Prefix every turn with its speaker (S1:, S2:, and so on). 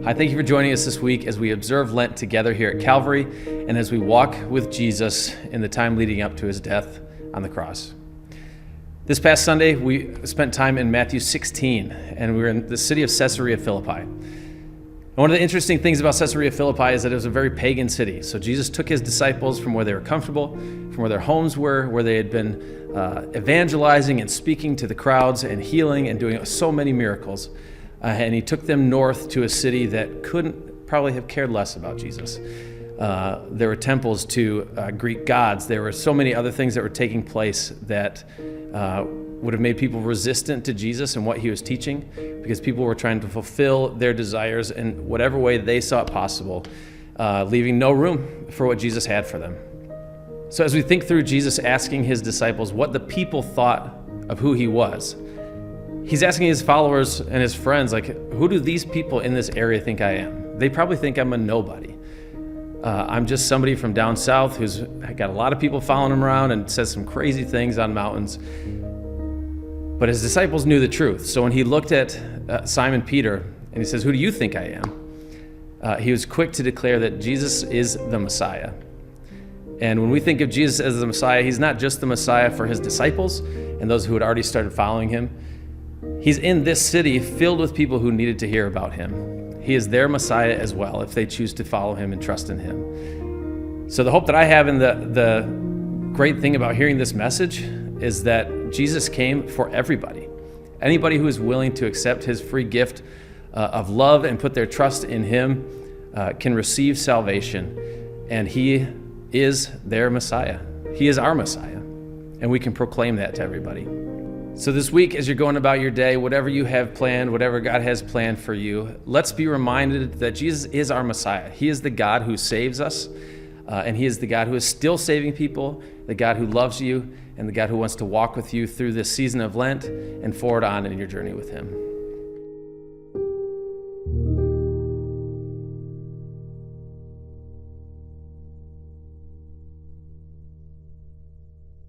S1: I thank you for joining us this week as we observe Lent together here at Calvary and as we walk with Jesus in the time leading up to his death on the cross. This past Sunday, we spent time in Matthew 16, and we were in the city of Caesarea Philippi. And one of the interesting things about Caesarea Philippi is that it was a very pagan city. So Jesus took his disciples from where they were comfortable, from where their homes were, where they had been evangelizing and speaking to the crowds and healing and doing so many miracles. And he took them north to a city that couldn't probably have cared less about Jesus. There were temples to Greek gods. There were so many other things that were taking place that would have made people resistant to Jesus and what he was teaching, because people were trying to fulfill their desires in whatever way they saw it possible, leaving no room for what Jesus had for them. So as we think through Jesus asking his disciples what the people thought of who he was, he's asking his followers and his friends, like, who do these people in this area think I am? They probably think I'm a nobody. I'm just somebody from down south who's got a lot of people following him around and says some crazy things on mountains. But his disciples knew the truth. So when he looked at Simon Peter and he says, who do you think I am? He was quick to declare that Jesus is the Messiah. And when we think of Jesus as the Messiah, he's not just the Messiah for his disciples and those who had already started following him. He's in this city filled with people who needed to hear about him. He is their Messiah as well if they choose to follow him and trust in him. So the hope that I have, and the great thing about hearing this message, is that Jesus came for everybody. Anybody who is willing to accept his free gift of love and put their trust in him can receive salvation. And he is their Messiah. He is our Messiah. And we can proclaim that to everybody. So this week, as you're going about your day, whatever you have planned, whatever God has planned for you, let's be reminded that Jesus is our Messiah. He is the God who saves us, and he is the God who is still saving people, the God who loves you, and the God who wants to walk with you through this season of Lent and forward on in your journey with him.